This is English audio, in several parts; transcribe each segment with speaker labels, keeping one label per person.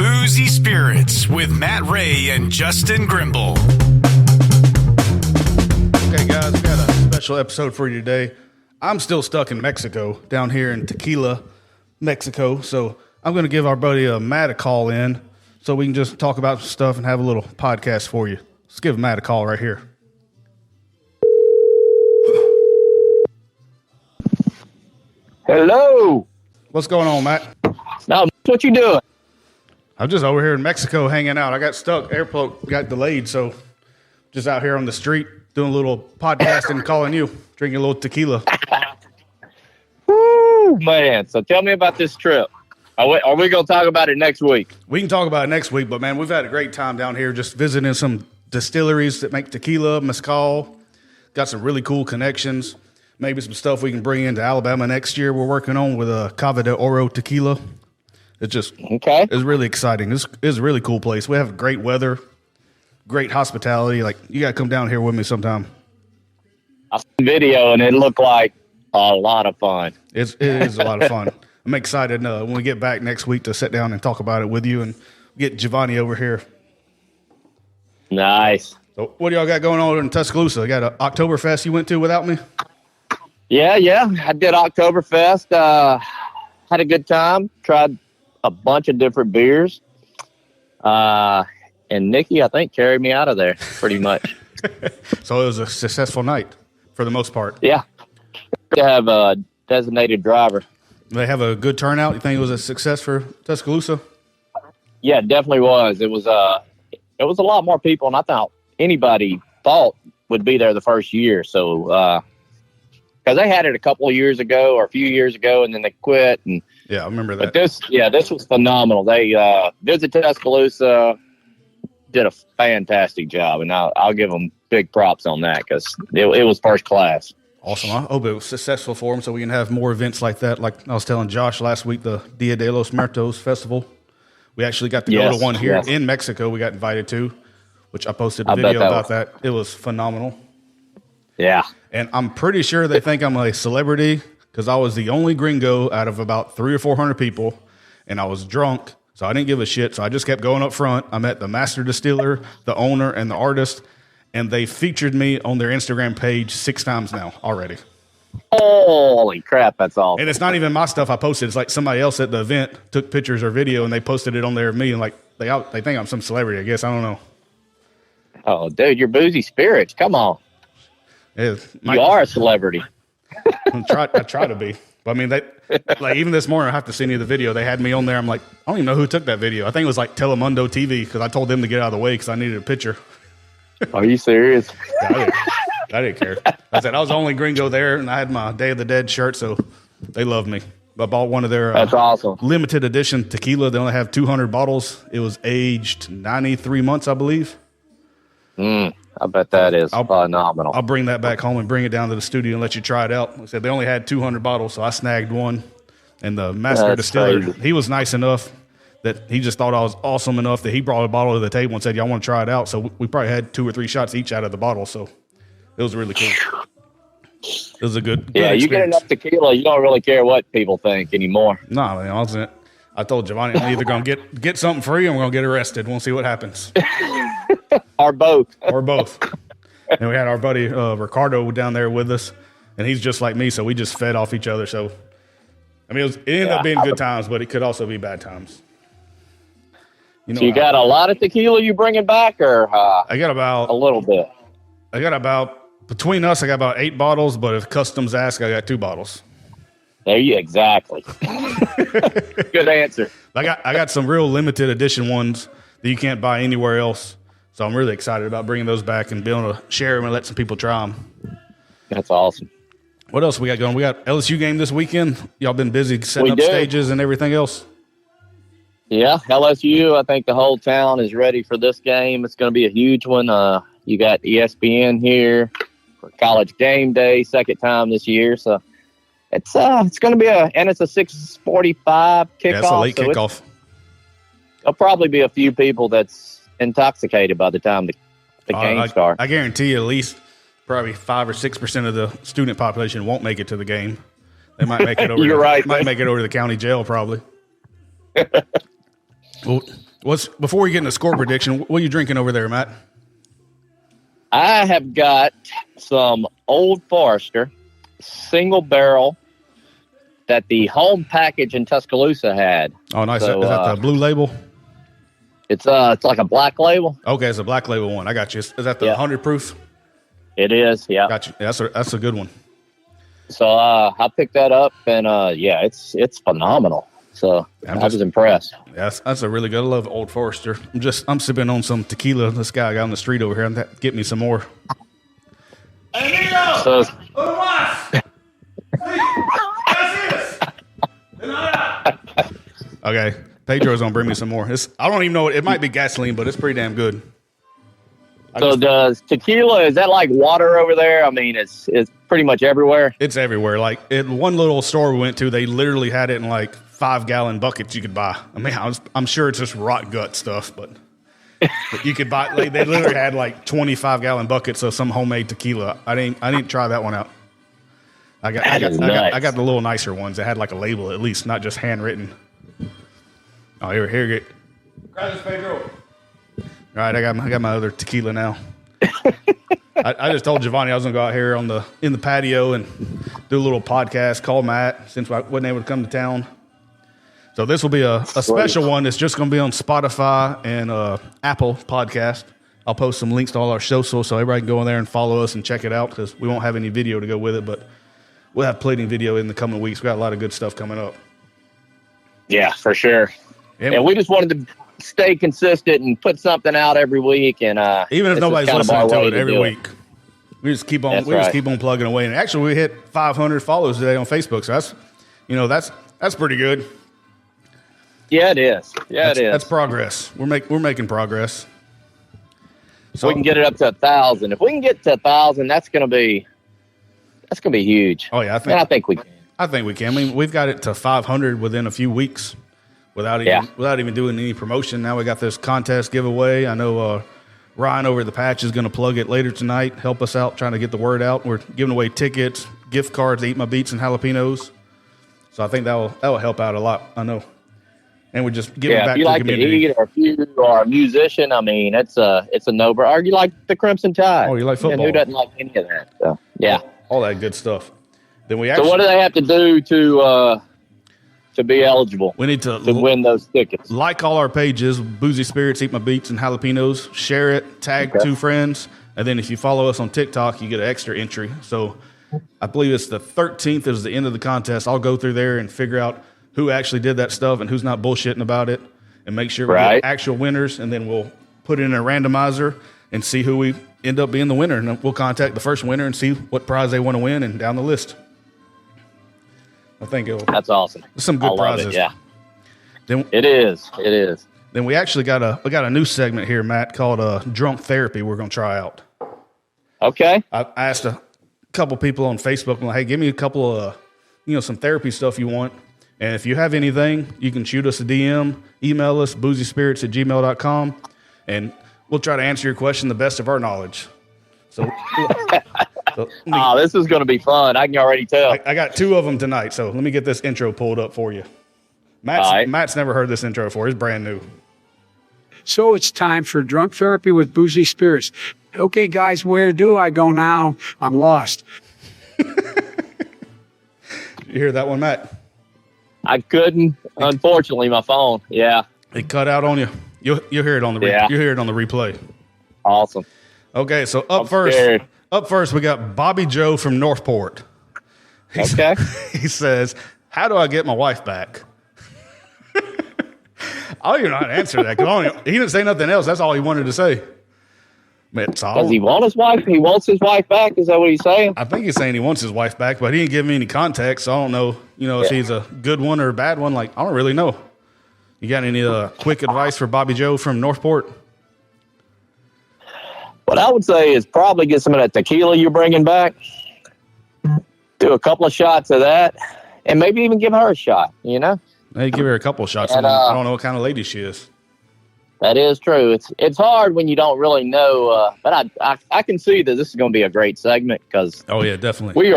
Speaker 1: Boozy Spirits with Matt Ray and Justin Grimble.
Speaker 2: Okay, guys, we got a special episode for you today. I'm still stuck in Mexico, down here in Tequila, Mexico. So I'm going to give our buddy Matt a call in so we can just talk about stuff and have a little podcast for you. Let's give Matt a call right here.
Speaker 3: Hello.
Speaker 2: What's going on, Matt?
Speaker 3: Now, what you doing?
Speaker 2: I'm just over here in Mexico hanging out. I got stuck. Airport got delayed, so just out here on the street doing a little podcasting, calling you, drinking a little tequila.
Speaker 3: Woo, man. So tell me about this trip. Are we going to talk about it next week?
Speaker 2: We can talk about it next week, but, man, we've had a great time down here just visiting some distilleries that make tequila, mezcal. Got some really cool connections. Maybe some stuff we can bring into Alabama next year we're working on with a Cava de Oro tequila. It's just It's really exciting. It's a really cool place. We have great weather, great hospitality. Like, you got to come down here with me sometime.
Speaker 3: I saw the video, and it looked like a lot of fun.
Speaker 2: It is a lot of fun. I'm excited when we get back next week to sit down and talk about it with you and get Giovanni over here.
Speaker 3: Nice.
Speaker 2: So what do y'all got going on in Tuscaloosa? Got an Oktoberfest you went to without me?
Speaker 3: Yeah. I did Oktoberfest. Had a good time. Tried a bunch of different beers. And Nikki, I think, carried me out of there pretty much.
Speaker 2: So it was a successful night for the most part.
Speaker 3: Yeah. To have a designated driver.
Speaker 2: They have a good turnout. You think it was a success for Tuscaloosa? Yeah,
Speaker 3: it definitely was. It was a lot more people than I thought anybody thought would be there the first year. So, because they had it a couple of years ago or a few years ago, and then they quit. And
Speaker 2: yeah, I remember that.
Speaker 3: But this was phenomenal. They visited Tuscaloosa, did a fantastic job, and I'll give them big props on that because it was first class.
Speaker 2: Awesome. I hope it was successful for them so we can have more events like that. Like I was telling Josh last week, the Dia de los Muertos Festival. We actually got to go to one here in Mexico we got invited to, which I posted a video about that. It was phenomenal.
Speaker 3: Yeah.
Speaker 2: And I'm pretty sure they think I'm a celebrity because I was the only gringo out of about 300 or 400 people, and I was drunk, so I didn't give a shit. So I just kept going up front. I met the master distiller, the owner, and the artist, and they featured me on their Instagram page 6 times now already.
Speaker 3: Holy crap, that's awesome.
Speaker 2: And it's not even my stuff I posted. It's like somebody else at the event took pictures or video, and they posted it on there of me, and like they think I'm some celebrity, I guess. I don't know.
Speaker 3: Oh, dude, you're Boozy Spirits. Come on.
Speaker 2: You
Speaker 3: are a celebrity.
Speaker 2: I try to be. But I mean, like even this morning, I have to send you the video. They had me on there. I'm like, I don't even know who took that video. I think it was like Telemundo TV because I told them to get out of the way because I needed a picture.
Speaker 3: Are you serious?
Speaker 2: I didn't care. I said I was the only gringo there, and I had my Day of the Dead shirt, so they loved me. I bought one of their
Speaker 3: that's awesome
Speaker 2: limited edition tequila. They only have 200 bottles. It was aged 93 months, I believe.
Speaker 3: I bet that is phenomenal.
Speaker 2: I'll bring that back home and bring it down to the studio and let you try it out. Like I said they only had 200 bottles, so I snagged one. And the master distiller, he was nice enough that he just thought I was awesome enough that he brought a bottle to the table and said, y'all want to try it out? So we probably had 2 or 3 shots each out of the bottle. So it was really cool. It was a good
Speaker 3: you get enough tequila, you don't really care what people think anymore.
Speaker 2: No, man, I told Giovanni I'm either going to get something free or I'm going to get arrested. We'll see what happens.
Speaker 3: Or both.
Speaker 2: And we had our buddy Ricardo down there with us, and he's just like me, so we just fed off each other. So, I mean, it ended up being good times, but it could also be bad times.
Speaker 3: So you got a lot of tequila you bringing back, or
Speaker 2: I got about
Speaker 3: a little bit?
Speaker 2: Between us, I got about 8 bottles, but if customs ask, I got 2 bottles.
Speaker 3: There you exactly. Good answer.
Speaker 2: I got some real limited edition ones that you can't buy anywhere else. So I'm really excited about bringing those back and being able to share them and let some people try them.
Speaker 3: That's awesome.
Speaker 2: What else we got going? We got LSU game this weekend. Y'all been busy setting up stages and everything else?
Speaker 3: Yeah, LSU, I think the whole town is ready for this game. It's going to be a huge one. You got ESPN here for College Game Day, second time this year. So it's going to be it's a 6:45 kickoff.
Speaker 2: Yeah, it's a late kickoff.
Speaker 3: There'll probably be a few people that's intoxicated by the time the game starts.
Speaker 2: I guarantee you at least probably 5 or 6% of the student population won't make it to the game. They might make it over.
Speaker 3: You're right.
Speaker 2: Might make it over to the county jail probably. Well, Before we get into score prediction, what are you drinking over there, Matt?
Speaker 3: I have got some Old Forester single barrel that the home package in Tuscaloosa had.
Speaker 2: Oh, nice. So, is that the blue label?
Speaker 3: It's like a black label.
Speaker 2: Okay, it's a black label one. I got you. Is that the 100 proof?
Speaker 3: It is, yeah.
Speaker 2: Got you. Yeah, that's a good one.
Speaker 3: So I picked that up, and it's phenomenal. So I was impressed.
Speaker 2: Yeah, that's a really good. I love Old Forester. I'm sipping on some tequila. This guy got on the street over here. I'm get me some more.
Speaker 3: So,
Speaker 2: okay, Pedro's gonna bring me some more. I don't even know. It might be gasoline, but it's pretty damn good.
Speaker 3: Does tequila, is that like water over there? I mean, it's pretty much everywhere.
Speaker 2: It's everywhere. Like at one little store we went to, they literally had it in like 5-gallon buckets you could buy. I mean, I'm sure it's just rot gut stuff, but you could buy. Like, they literally had like 25-gallon buckets of some homemade tequila. I didn't try that one out. I got the little nicer ones that had like a label at least, not just handwritten. Oh, here, get. Grab this, Pedro. All right, I got my other tequila now. I just told Giovanni I was gonna go out here in the patio and do a little podcast. Call Matt since I wasn't able to come to town. So this will be a special one. It's just gonna be on Spotify and Apple Podcast. I'll post some links to all our socials so everybody can go in there and follow us and check it out because we won't have any video to go with it, but we'll have plenty of video in the coming weeks. We got a lot of good stuff coming up.
Speaker 3: Yeah, for sure. And we just wanted to stay consistent and put something out every week, and
Speaker 2: even if nobody's listening to it every week, we just keep on just keep on plugging away. And actually, we hit 500 followers today on Facebook, so that's pretty good.
Speaker 3: Yeah, it is. Yeah, it is.
Speaker 2: That's progress. We're making progress.
Speaker 3: So we can get it up to 1,000. If we can get to 1,000, that's gonna be huge.
Speaker 2: Oh yeah, I think we can. I think we can. I mean, we've got it to 500 within a few weeks. Without even doing any promotion. Now we got this contest giveaway. I know Ryan over at the Patch is going to plug it later tonight. Help us out trying to get the word out. We're giving away tickets, gift cards to Eat My Beats and Jalapenos. So I think that will help out a lot. I know. And we just give it back to the community.
Speaker 3: If you like to eat, or if you are a musician, I mean, it's a no-brainer. Or you like the Crimson Tide.
Speaker 2: Oh, you like football.
Speaker 3: And who doesn't like any of that? So, yeah.
Speaker 2: All that good stuff. Then
Speaker 3: so what do they have to do to be eligible?
Speaker 2: We need to
Speaker 3: win those tickets.
Speaker 2: Like all our pages, Boozy Spirits, Eat My Beats, and Jalapenos. Share it, tag 2 friends, and then if you follow us on TikTok, you get an extra entry. So I believe it's the 13th is the end of the contest. I'll go through there and figure out who actually did that stuff and who's not bullshitting about it, and make sure we get actual winners, and then we'll put it in a randomizer and see who we end up being the winner. And we'll contact the first winner and see what prize they want to win and down the list. I think that's
Speaker 3: awesome.
Speaker 2: Some good prizes.
Speaker 3: Yeah. Then it is.
Speaker 2: Then we actually got a new segment here, Matt, called Drunk Therapy. We're gonna try out.
Speaker 3: Okay.
Speaker 2: I asked a couple people on Facebook, I'm like, hey, give me a couple of some therapy stuff you want. And if you have anything, you can shoot us a DM, email us, boozyspirits@gmail.com, and we'll try to answer your question the best of our knowledge. So
Speaker 3: this is going to be fun. I can already tell.
Speaker 2: I got 2 of them tonight, so let me get this intro pulled up for you. Matt's never heard this intro before. It's brand new.
Speaker 4: So it's time for Drunk Therapy with Boozy Spirits. Okay, guys, where do I go now? I'm lost.
Speaker 2: You hear that one, Matt?
Speaker 3: I couldn't. Unfortunately, my phone. Yeah.
Speaker 2: It cut out on you. You'll hear it on the you'll hear it on the replay.
Speaker 3: Awesome.
Speaker 2: Okay, so up first we got Bobby Joe from Northport. He says, "How do I get my wife back?" I don't even know how to answer that because he didn't say nothing else. That's all he wanted to say.
Speaker 3: Does he want his wife? He wants his wife back. Is that what he's saying?
Speaker 2: I think he's saying he wants his wife back, but he didn't give me any context. So I don't know, if he's a good one or a bad one. Like, I don't really know. You got any quick advice for Bobby Joe from Northport?
Speaker 3: What I would say is probably get some of that tequila you're bringing back. Do a couple of shots of that, and maybe even give her a shot.
Speaker 2: Hey, give her a couple of shots. And, I don't know what kind of lady she is.
Speaker 3: That is true. It's hard when you don't really know, but I can see that this is going to be a great segment because
Speaker 2: oh yeah, definitely
Speaker 3: we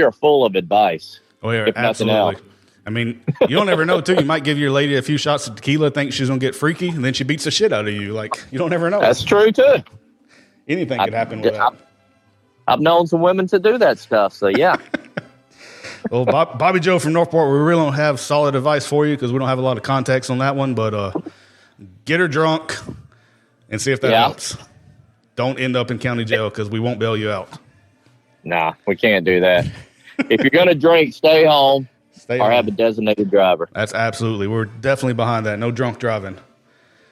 Speaker 3: are full of advice.
Speaker 2: Oh yeah, absolutely. I mean, you don't ever know, too. You might give your lady a few shots of tequila, think she's going to get freaky, and then she beats the shit out of you. Like, you don't ever know.
Speaker 3: That's true, too.
Speaker 2: Anything could happen with that.
Speaker 3: I've known some women to do that stuff, so yeah.
Speaker 2: Well, Bobby Joe from Northport, we really don't have solid advice for you because we don't have a lot of context on that one, but get her drunk and see if that helps. Don't end up in county jail because we won't bail you out.
Speaker 3: Nah, we can't do that. If you're going to drink, stay home or have a designated driver.
Speaker 2: That's absolutely. We're definitely behind that. No drunk driving.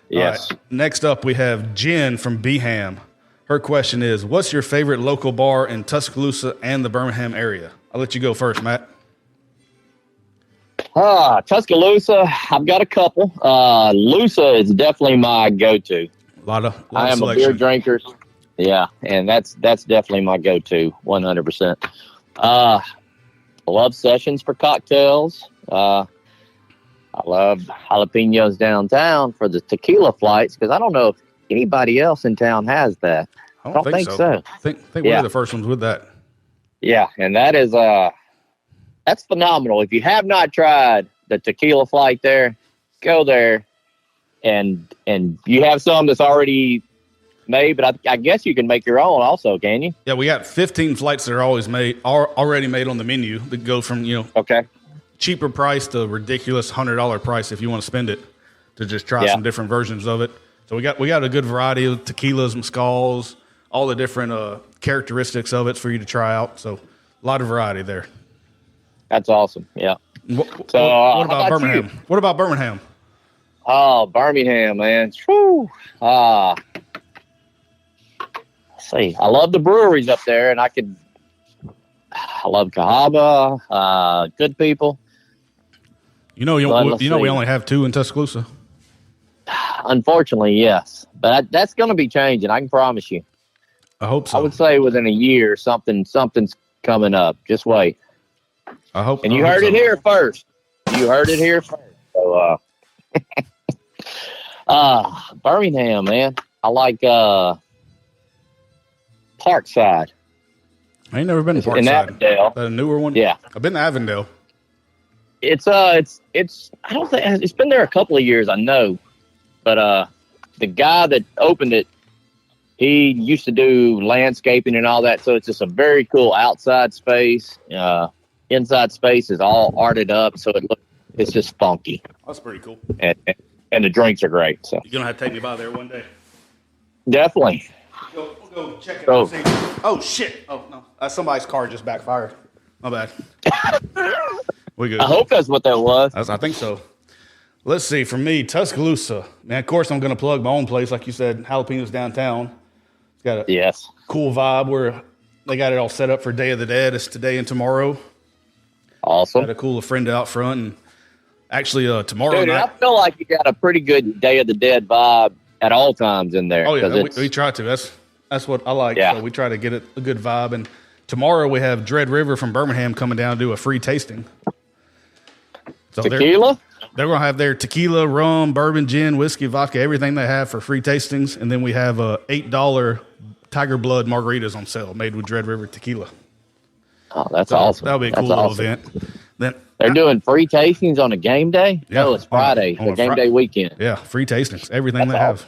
Speaker 3: Yes.
Speaker 2: All right. Next up, we have Jen from Beham. Her question is, what's your favorite local bar in Tuscaloosa and the Birmingham area? I'll let you go first, Matt.
Speaker 3: Tuscaloosa, I've got a couple. Lusa is definitely my go-to.
Speaker 2: I am
Speaker 3: a beer drinker. Yeah, and that's definitely my go-to, 100%. I love Sessions for cocktails. I love Jalapenos downtown for the tequila flights because I don't know if anybody else in town has that.
Speaker 2: I don't think so. I think we're the first ones with that.
Speaker 3: Yeah, and that is that's phenomenal. If you have not tried the tequila flight there, go there, and you have some that's already made, but I guess you can make your own also, can you?
Speaker 2: Yeah, we got 15 flights that are already made on the menu that go from cheaper price to ridiculous $100 price if you want to spend it to just try some different versions of it. So we got a good variety of tequilas, mezcals, all the different characteristics of it for you to try out. So a lot of variety there.
Speaker 3: That's awesome. Yeah.
Speaker 2: What about Birmingham? What about Birmingham?
Speaker 3: Oh, Birmingham, man. Whew. Let's see. I love the breweries up there, and I love Cahaba, Good People.
Speaker 2: We only have 2 in Tuscaloosa.
Speaker 3: Unfortunately, yes. But that's going to be changing. I can promise you.
Speaker 2: I hope so.
Speaker 3: I would say within a year, something's coming up. Just wait.
Speaker 2: I hope.
Speaker 3: And you heard it here first. So, Birmingham, man. I like Parkside.
Speaker 2: I ain't never been to Parkside.
Speaker 3: In Avondale.
Speaker 2: Is that a newer one?
Speaker 3: Yeah.
Speaker 2: I've been to Avondale.
Speaker 3: It's I don't think it's been there a couple of years, I know. But the guy that opened it, he used to do landscaping and all that, so it's just a very cool outside space. Inside space is all arted up, so it's just funky.
Speaker 2: That's pretty cool.
Speaker 3: And the drinks are great. So
Speaker 2: you're gonna have to take me by there one day.
Speaker 3: Definitely.
Speaker 2: We'll go check it out. Oh shit! Oh no, somebody's car just backfired. My bad. We good.
Speaker 3: I hope that's what that was.
Speaker 2: I think so. Let's see. For me, Tuscaloosa. Man, of course I'm gonna plug my own place, like you said, Jalapenos downtown. It's got a cool vibe where they got it all set up for Day of the Dead. It's today and tomorrow.
Speaker 3: Awesome.
Speaker 2: Got a cool friend out front, and actually tomorrow night.
Speaker 3: I feel like you got a pretty good Day of the Dead vibe at all times in there.
Speaker 2: Oh yeah, we try to. That's what I like.
Speaker 3: Yeah.
Speaker 2: So we try to get it a good vibe. And tomorrow we have Dread River from Birmingham coming down to do a free tasting. So
Speaker 3: tequila?
Speaker 2: They're going to have their tequila, rum, bourbon, gin, whiskey, vodka, everything they have for free tastings. And then we have $8 Tiger Blood margaritas on sale made with Dread River tequila.
Speaker 3: Oh, that's awesome.
Speaker 2: That'll be a cool little event. Then
Speaker 3: they're doing free tastings on a game day?
Speaker 2: Yeah,
Speaker 3: no, it's Friday, the game day weekend.
Speaker 2: Yeah, free tastings, everything they have.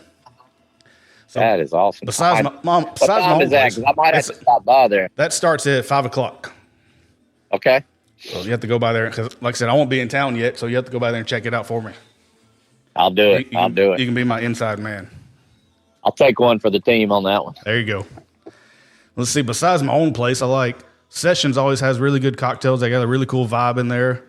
Speaker 2: So
Speaker 3: that is awesome.
Speaker 2: Besides my own place,
Speaker 3: I might have to stop by there.
Speaker 2: That starts at 5:00.
Speaker 3: Okay.
Speaker 2: So you have to go by there because, like I said, I won't be in town yet, so you have to go by there and check it out for me.
Speaker 3: I'll do it. I'll do it.
Speaker 2: You can be my inside man.
Speaker 3: I'll take one for the team on that one.
Speaker 2: There you go. Let's see. Besides my own place, I like Sessions. Always has really good cocktails. They got a really cool vibe in there.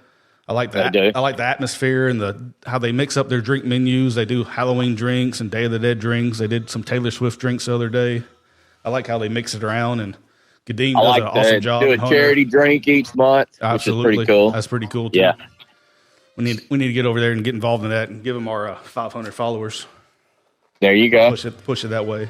Speaker 2: I like that. I like the atmosphere and how they mix up their drink menus. They do Halloween drinks and Day of the Dead drinks. They did some Taylor Swift drinks the other day. I like how they mix it around, and Gadeen does an awesome job.
Speaker 3: Do a charity drink each month,
Speaker 2: Absolutely.
Speaker 3: Which is pretty cool.
Speaker 2: That's pretty cool too.
Speaker 3: Yeah.
Speaker 2: We need to get over there and get involved in that and give them our 500 followers.
Speaker 3: There you go.
Speaker 2: Push it that way.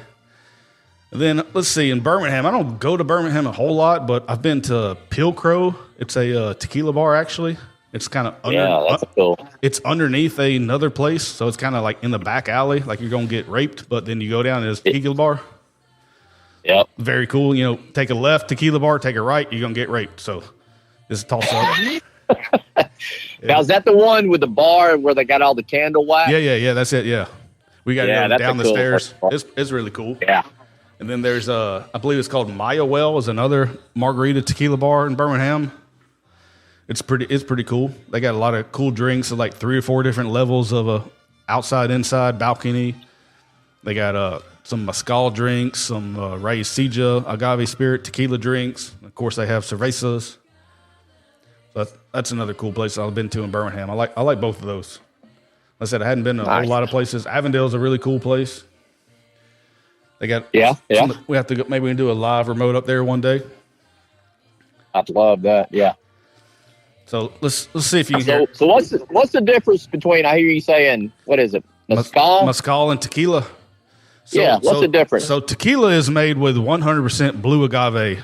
Speaker 2: And then let's see, in Birmingham, I don't go to Birmingham a whole lot, but I've been to Pilcrow. It's a tequila bar actually. It's kind of
Speaker 3: that's cool.
Speaker 2: It's underneath another place, so it's kind of like in the back alley, like you're gonna get raped. But then you go down to this tequila bar.
Speaker 3: Yep.
Speaker 2: Very cool. Take a left tequila bar, take a right, you're gonna get raped. So just toss up.
Speaker 3: Now, is that the one with the bar where they got all the candle wax?
Speaker 2: Yeah. That's it. Yeah, we got to go
Speaker 3: that's
Speaker 2: down
Speaker 3: a
Speaker 2: the
Speaker 3: cool
Speaker 2: stairs.
Speaker 3: place.
Speaker 2: It's really cool.
Speaker 3: Yeah.
Speaker 2: And then there's I believe it's called Maya Well, is another margarita tequila bar in Birmingham. It's pretty cool. They got a lot of cool drinks, like 3 or 4 different levels of a outside, inside, balcony. They got some mezcal drinks, some raicilla, agave spirit, tequila drinks. Of course, they have cervezas. So that's another cool place I've been to in Birmingham. I like both of those. Like I said, I hadn't been to a whole lot of places. Avondale's a really cool place. They got we have to go, maybe we can do a live remote up there one day.
Speaker 3: I'd love that. Yeah.
Speaker 2: So let's see if you can hear.
Speaker 3: So what's the difference between, I hear you saying, what is it? Mezcal?
Speaker 2: Mezcal and tequila.
Speaker 3: What's the difference?
Speaker 2: So tequila is made with 100% blue agave,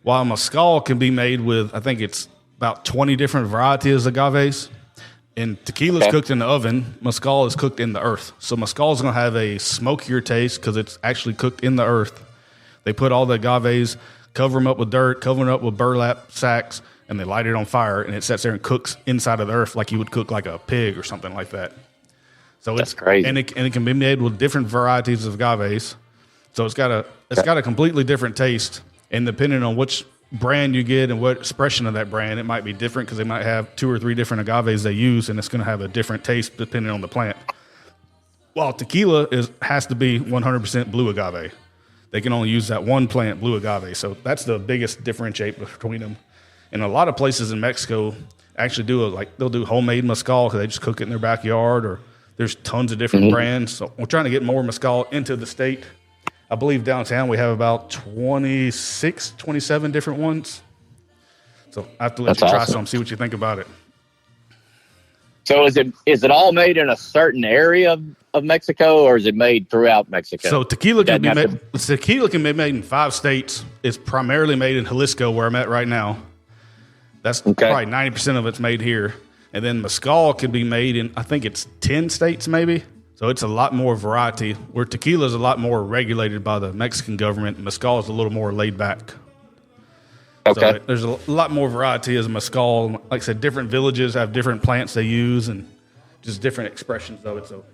Speaker 2: while mezcal can be made with, I think it's about 20 different varieties of agaves. And tequila is cooked in the oven. Mezcal is cooked in the earth. So mezcal is going to have a smokier taste because it's actually cooked in the earth. They put all the agaves, cover them up with dirt, cover them up with burlap sacks, and they light it on fire, and it sits there and cooks inside of the earth like you would cook like a pig or something like that. So
Speaker 3: that's crazy.
Speaker 2: And it can be made with different varieties of agaves. So it's got a completely different taste, and depending on which brand you get and what expression of that brand, it might be different because they might have 2 or 3 different agaves they use, and it's going to have a different taste depending on the plant. While tequila has to be 100% blue agave. They can only use that one plant, blue agave. So that's the biggest differentiate between them. And a lot of places in Mexico actually they'll do homemade mezcal because they just cook it in their backyard, or there's tons of different brands. So we're trying to get more mezcal into the state. I believe downtown we have about 26, 27 different ones. So I have to let you try some, see what you think about it.
Speaker 3: So is it all made in a certain area of Mexico, or is it made throughout Mexico?
Speaker 2: So tequila can be made in 5 states. It's primarily made in Jalisco, where I'm at right now. That's probably 90% of it's made here. And then mezcal can be made in, I think it's 10 states maybe. So it's a lot more variety, where tequila is a lot more regulated by the Mexican government. Mezcal is a little more laid back.
Speaker 3: Okay.
Speaker 2: So there's a lot more variety as mezcal. Like I said, different villages have different plants they use and just different expressions of it. So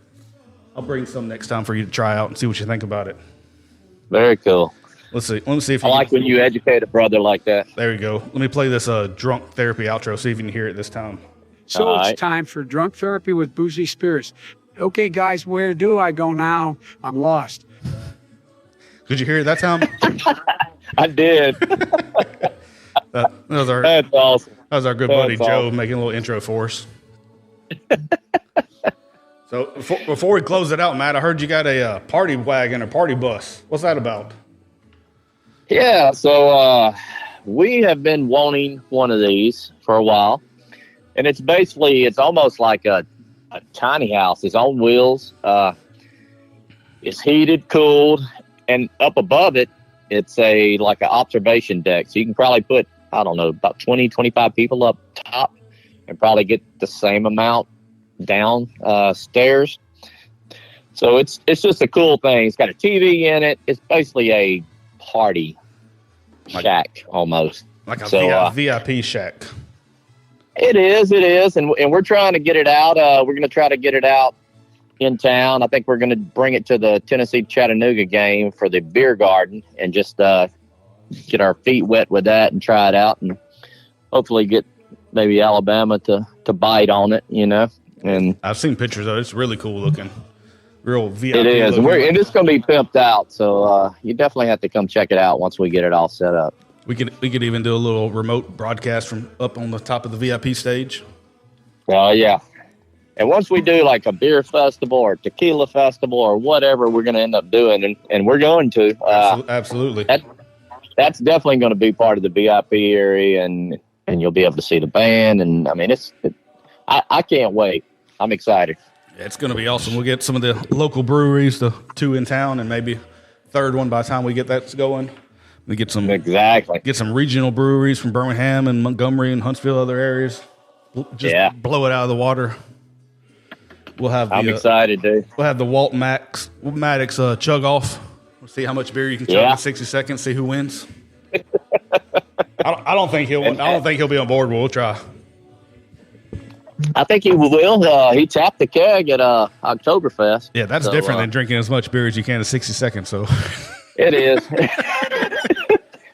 Speaker 2: I'll bring some next time for you to try out and see what you think about it.
Speaker 3: Very cool.
Speaker 2: Let me see if
Speaker 3: I like when you educate a brother like that.
Speaker 2: There you go. Let me play this drunk therapy outro. See if you can hear it this time.
Speaker 4: So it's time for drunk therapy with boozy spirits. Okay, guys, where do I go now? I'm lost.
Speaker 2: Did you hear it that time?
Speaker 3: I did.
Speaker 2: That's
Speaker 3: awesome.
Speaker 2: That was our good buddy Joe making a little intro for us. So before we close it out, Matt, I heard you got a party wagon or party bus. What's that about?
Speaker 3: Yeah, so we have been wanting one of these for a while. And it's almost like a tiny house. It's on wheels. It's heated, cooled, and up above it, it's like an observation deck. So you can probably put, I don't know, about 20, 25 people up top and probably get the same amount down stairs. So it's just a cool thing. It's got a TV in it. It's basically a party shack almost.
Speaker 2: Like a VIP shack.
Speaker 3: It is, and we're trying to get it out. We're going to try to get it out in town. I think we're going to bring it to the Tennessee-Chattanooga game for the beer garden and just get our feet wet with that and try it out, and hopefully get maybe Alabama to bite on it, And
Speaker 2: I've seen pictures of it. It's really cool looking. Real VIP.
Speaker 3: It is, and it's going to be pimped out. So you definitely have to come check it out once we get it all set up.
Speaker 2: We could even do a little remote broadcast from up on the top of the VIP stage.
Speaker 3: Well, yeah. And once we do like a beer festival or tequila festival or whatever we're going to end up doing, and we're going to.
Speaker 2: Absolutely.
Speaker 3: That's definitely going to be part of the VIP area, and you'll be able to see the band. And, I mean, I can't wait. I'm excited.
Speaker 2: Yeah, it's going to be awesome. We'll get some of the local breweries, the 2 in town, and maybe third one by the time we get that going. We get some regional breweries from Birmingham and Montgomery and Huntsville, other areas. Just blow it out of the water. I'm excited, dude. We'll have the Walt Maddox chug off. We'll see how much beer you can chug in 60 seconds. See who wins. I don't think he'll be on board. We'll try.
Speaker 3: I think he will. He tapped the keg at Oktoberfest.
Speaker 2: Yeah, that's different than drinking as much beer as you can in 60 seconds. So
Speaker 3: it is.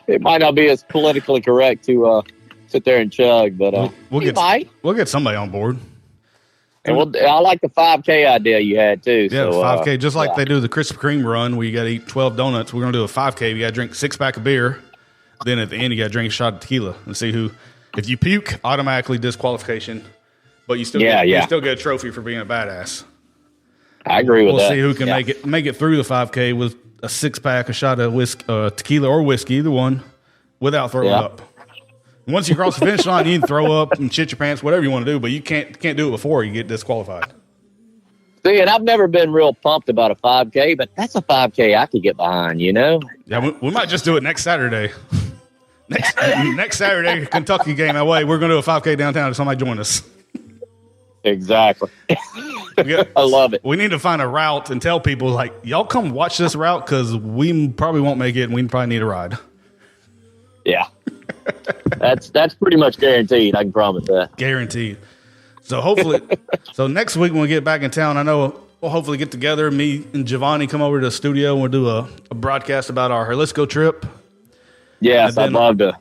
Speaker 3: It might not be as politically correct to sit there and chug, but we'll
Speaker 2: get somebody on board.
Speaker 3: And I like the 5K idea you had too.
Speaker 2: Yeah,
Speaker 3: so,
Speaker 2: 5K, just like they do the Krispy Kreme run where you got to eat 12 donuts. We're going to do a 5K. You got to drink 6-pack of beer. Then at the end, you got to drink a shot of tequila and see who. If you puke, automatically disqualification. But you still get a trophy for being a badass.
Speaker 3: I agree with that.
Speaker 2: We'll see who can make it through the 5K with a 6-pack, a shot of tequila or whiskey, either one, without throwing up. Once you cross the finish line, you can throw up and shit your pants, whatever you want to do, but you can't do it before you get disqualified.
Speaker 3: See, and I've never been real pumped about a 5K, but that's a 5K I could get behind, you know?
Speaker 2: Yeah, we might just do it next Saturday. Next Saturday, Kentucky game away, we're going to do a 5K downtown if somebody join us.
Speaker 3: Exactly. I love it.
Speaker 2: We need to find a route and tell people, like, y'all come watch this route because we probably won't make it and we probably need a ride.
Speaker 3: Yeah. That's pretty much guaranteed. I can promise that.
Speaker 2: Guaranteed. So hopefully, next week when we get back in town, I know we'll hopefully get together. Me and Giovanni come over to the studio and we'll do a broadcast about our Jalisco trip.
Speaker 3: Yes, I'd love to.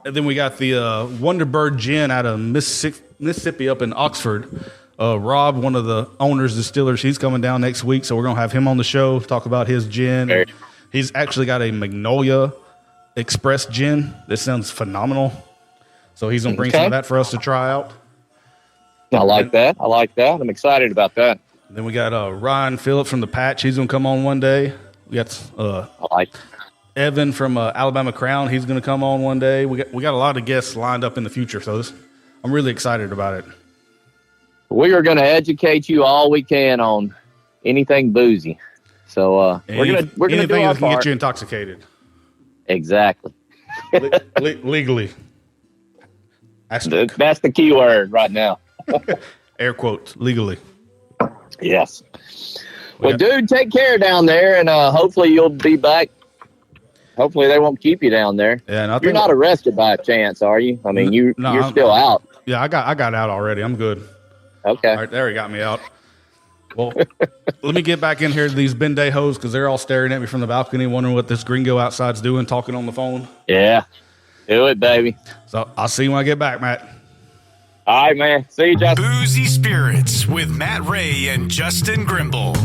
Speaker 2: And then we got the Wonderbird Gin out of Mississippi up in Oxford. Rob, one of the owners, distillers, he's coming down next week, so we're going to have him on the show, talk about his gin. He's actually got a Magnolia Express gin that sounds phenomenal. So he's going to bring some of that for us to try out.
Speaker 3: I like that. I'm excited about that.
Speaker 2: Then we got Ryan Phillips from The Patch. He's going to come on one day. We got Evan from Alabama Crown. He's going to come on one day. We got a lot of guests lined up in the future, so I'm really excited about it.
Speaker 3: We are going to educate you all we can on anything boozy. So we're going to do our
Speaker 2: anything that can
Speaker 3: part.
Speaker 2: get you intoxicated.
Speaker 3: Exactly.
Speaker 2: Legally.
Speaker 3: That's the key word right now.
Speaker 2: Air quotes, legally.
Speaker 3: Yes. Well, dude, take care down there, and hopefully you'll be back. Hopefully they won't keep you down there.
Speaker 2: Yeah, and
Speaker 3: you're not arrested by chance, are you? I mean, you're still out.
Speaker 2: Yeah, I got out already. I'm good.
Speaker 3: Okay.
Speaker 2: All right, there he got me out. Well, let me get back in here to these Bendejos because they're all staring at me from the balcony, wondering what this gringo outside's doing, talking on the phone.
Speaker 3: Yeah. Do it, baby.
Speaker 2: So I'll see you when I get back, Matt.
Speaker 3: All right, man. See you, Justin.
Speaker 1: Boozy Spirits with Matt Ray and Justin Grimble.